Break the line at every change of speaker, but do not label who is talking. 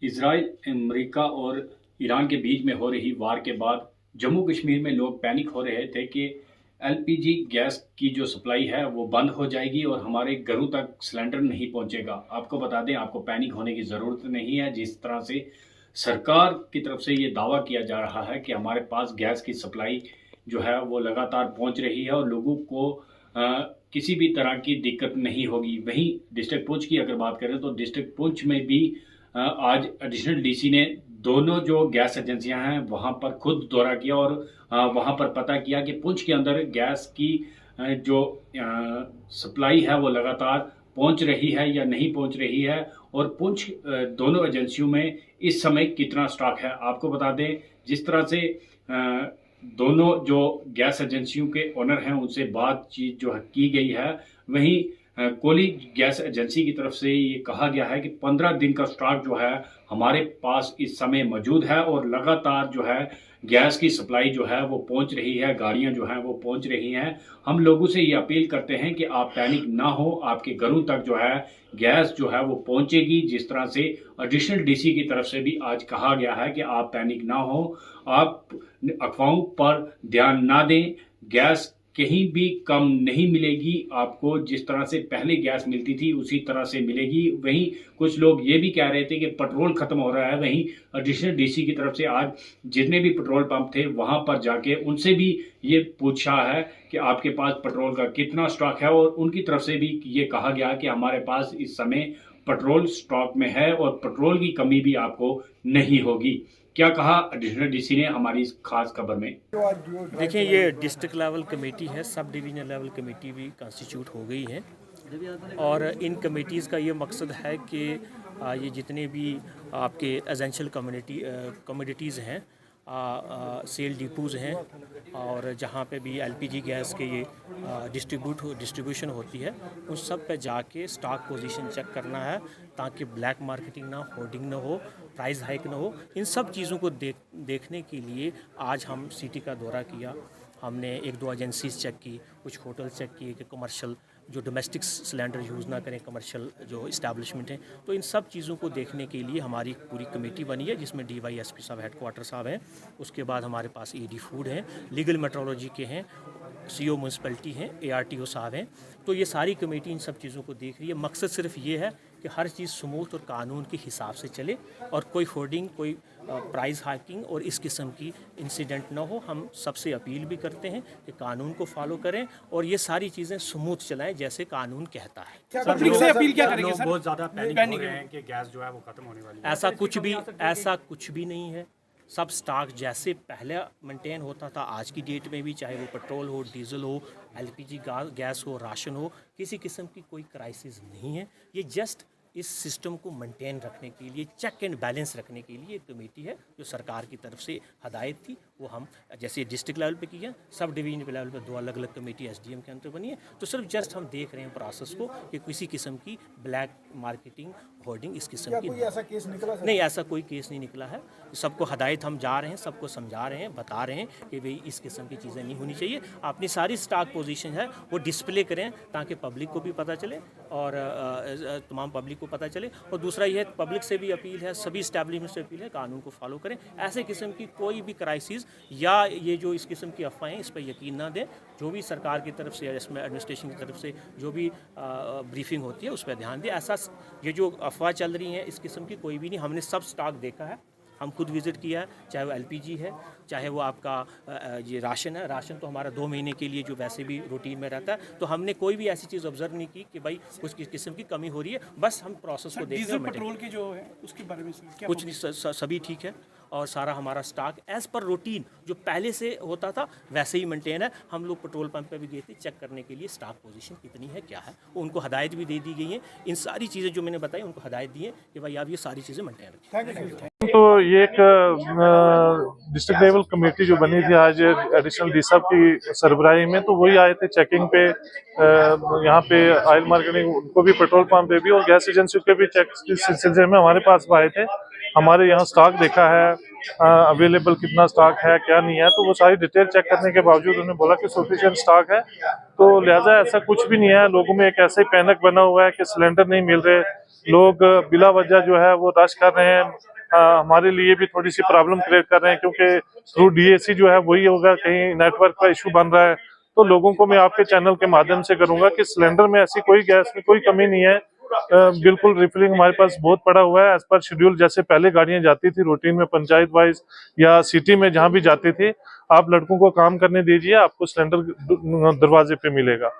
Israel, America और Iran के बीच में हो रही वार के बाद जम्मू कश्मीर में लोग पैनिक हो रहे थे कि एलपीजी गैस की जो सप्लाई है वो बंद हो जाएगी और हमारे घरों तक सिलेंडर नहीं पहुंचेगा। आपको बता दें, आपको पैनिक होने की ज़रूरत नहीं है। जिस तरह से सरकार की तरफ से ये दावा किया जा रहा है कि हमारे पास गैस की सप्लाई जो है वो लगातार पहुंच रही है और लोगों को किसी भी तरह की दिक्कत नहीं होगी। वहीं डिस्ट्रिक्ट पुंछ की अगर बात करें तो डिस्ट्रिक्ट पुंछ में भी आज एडिशनल डीसी ने दोनों जो गैस एजेंसियां हैं वहां पर खुद दौरा किया और वहां पर पता किया कि पुंछ के अंदर गैस की जो सप्लाई है वो लगातार पहुंच रही है या नहीं पहुंच रही है और पुंछ दोनों एजेंसियों में इस समय कितना स्टॉक है। आपको बता दें, जिस तरह से दोनों जो गैस एजेंसियों के ओनर हैं उनसे बातचीत जो है की गई है, वहीं कोली गैस एजेंसी की तरफ से ये कहा गया है कि 15 दिन का स्टॉक जो है हमारे पास इस समय मौजूद है और लगातार जो है गैस की सप्लाई जो है वो पहुंच रही है, गाड़ियां जो हैं वो पहुंच रही हैं। हम लोगों से ये अपील करते हैं कि आप पैनिक ना हो, आपके घरों तक जो है गैस जो है वो पहुंचेगी। जिस तरह से एडिशनल डीसी की तरफ से भी आज कहा गया है कि आप पैनिक ना हो, आप अफवाहों पर ध्यान ना दें। गैस कहीं भी कम नहीं मिलेगी आपको। जिस तरह से पहले गैस मिलती थी उसी तरह से मिलेगी। वहीं कुछ लोग ये भी कह रहे थे कि पेट्रोल खत्म हो रहा है। वहीं एडिशनल डीसी की तरफ से आज जितने भी पेट्रोल पंप थे वहां पर जाके उनसे भी ये पूछा है कि आपके पास पेट्रोल का कितना स्टॉक है और उनकी तरफ से भी ये कहा गया कि हमारे पास इस समय पेट्रोल स्टॉक में है और पेट्रोल की कमी भी आपको नहीं होगी। क्या कहा एडिशनल डीसी ने हमारी इस खास खबर में?
देखिए, ये डिस्ट्रिक्ट लेवल कमेटी है, सब डिवीजन लेवल कमेटी भी कॉन्स्टिट्यूट हो गई है और इन कमेटीज़ का ये मकसद है कि ये जितने भी आपके एसेंशियल कम्युनिटीज़ हैं, सेल डिपोज़ हैं और जहाँ पे भी एलपीजी गैस के ये डिस्ट्रीब्यूशन होती है, उन सब पे जाके स्टॉक पोजीशन चेक करना है ताकि ब्लैक मार्केटिंग ना, होर्डिंग ना हो, प्राइस हाइक ना हो। इन सब चीज़ों को देखने के लिए आज हम सिटी का दौरा किया। हमने एक दो एजेंसीज चेक की, कुछ होटल चेक किए कि कमर्शियल जो डोमेस्टिक सिलेंडर यूज़ ना करें, कमर्शियल जो इस्टेब्लिशमेंट हैं। तो इन सब चीज़ों को देखने के लिए हमारी पूरी कमेटी बनी है जिसमें DYSP साहब हेडक्वार्टर साहब हैं, उसके बाद हमारे पास ED फूड हैं, लीगल मेट्रोलॉजी के हैं, CO म्यूनसिपलिटी हैं, ARTO साहब हैं। तो ये सारी कमेटी इन सब चीज़ों को देख रही है। मकसद सिर्फ ये है कि हर चीज़ स्मूथ और कानून के हिसाब से चले और कोई होर्डिंग, कोई प्राइस हाइकिंग और इस किस्म की इंसिडेंट ना हो। हम सबसे अपील भी करते हैं कि कानून को फॉलो करें और ये सारी चीज़ें स्मूथ चलाएं जैसे कानून कहता है।
पब्लिक से अपील क्या करेंगे सर?
बहुत ज़्यादा पैनिक हो रहे हैं कि गैस जो है वो खत्म होने वाली है।
ऐसा कुछ भी नहीं है। सब स्टॉक जैसे पहले मेंटेन होता था आज की डेट में भी, चाहे वो पेट्रोल हो, डीजल हो, LPG गैस हो, राशन हो, किसी किस्म की कोई क्राइसिस नहीं है। ये जस्ट इस सिस्टम को मेंटेन रखने के लिए, चेक एंड बैलेंस रखने के लिए एक कमेटी है जो सरकार की तरफ से हदायत थी, वो हम जैसे डिस्ट्रिक्ट लेवल पे की है, सब डिवीजन लेवल पे 2 अलग अलग कमेटी SDM के अंदर बनी है। तो सिर्फ जस्ट हम देख रहे हैं प्रोसेस को कि किसी किस्म की ब्लैक मार्केटिंग, होर्डिंग इस किस्म की
ऐसा केस निकला सर?
नहीं, ऐसा कोई केस नहीं निकला है। सबको हदायत हम जा रहे हैं, सबको समझा रहे हैं, बता रहे हैं कि भाई इस किस्म की चीज़ें नहीं होनी चाहिए। अपनी सारी स्टॉक पोजीशन है वो डिस्प्ले करें ताकि पब्लिक को भी पता चले और तमाम पब्लिक को पता चले। और दूसरा ये पब्लिक से भी अपील है, सभी इस्टेब्लिशमेंट से अपील है, कानून को फॉलो करें। ऐसे किस्म की कोई भी क्राइसिस या ये जो इस किस्म की अफवाहें, इस पर यकीन ना दें। जो भी सरकार की तरफ से, इसमें एडमिनिस्ट्रेशन की तरफ से जो भी ब्रीफिंग होती है उस पर ध्यान दें। ऐसा ये जो अफवाह चल रही हैं इस किस्म की कोई भी नहीं। हमने सब स्टॉक देखा है, हम खुद विज़िट किया है, चाहे वो LPG है, चाहे वो आपका ये राशन है। राशन तो हमारा 2 महीने के लिए जो वैसे भी रूटीन में रहता है। तो हमने कोई भी ऐसी चीज़ ऑब्जर्व नहीं की कि भाई कुछ किस्म की कमी हो रही है। बस हम प्रोसेस को देखते हैं।
पेट्रोल की जो है उसके बारे में क्या
कुछ नहीं, सभी ठीक है और सारा हमारा स्टॉक एज़ पर रूटीन जो पहले से होता था वैसे ही मेंटेन है। हम लोग पेट्रोल पंप पे भी गए थे चेक करने के लिए स्टॉक पोजीशन कितनी है, क्या है। उनको हदायत भी दे दी गई है। इन सारी चीज़ें जो मैंने बताई उनको हदायत दी है कि भाई आप ये सारी चीज़ें मेंटेन रखें।
तो ये एक डिस्ट्रिक्ट लेवल कमेटी जो बनी थी आज एडिशनल डी साहब की सरबराही में, तो वही आए थे चेकिंग पे। यहाँ पे ऑयल मार्केटिंग उनको भी, पेट्रोल पंप पे भी और गैस एजेंसी के भी चेक के सिलसिले में हमारे पास आए थे। हमारे यहाँ स्टॉक देखा है, अवेलेबल कितना स्टॉक है क्या नहीं है, तो वो सारी डिटेल चेक करने के बावजूद उन्होंने बोला कि सफिशिएंट स्टॉक है। तो लिहाजा ऐसा कुछ भी नहीं है, लोगों में एक ऐसा ही पैनिक बना हुआ है कि सिलेंडर नहीं मिल रहे, लोग बिला वजह जो है वो रश कर रहे हैं। हमारे लिए भी थोड़ी सी प्रॉब्लम क्रिएट कर रहे हैं, क्योंकि थ्रू डीएसी जो है वही होगा, कहीं नेटवर्क का इशू बन रहा है। तो लोगों को मैं आपके चैनल के माध्यम से करूंगा कि सिलेंडर में ऐसी कोई गैस में कोई कमी नहीं है, बिल्कुल रिफिलिंग हमारे पास बहुत पड़ा हुआ है एज पर शेड्यूल। जैसे पहले गाड़ियां जाती थी रूटीन में पंचायत वाइज या सिटी में जहां भी जाती थी, आप लड़कों को काम करने दीजिए, आपको सिलेंडर दरवाजे पे मिलेगा।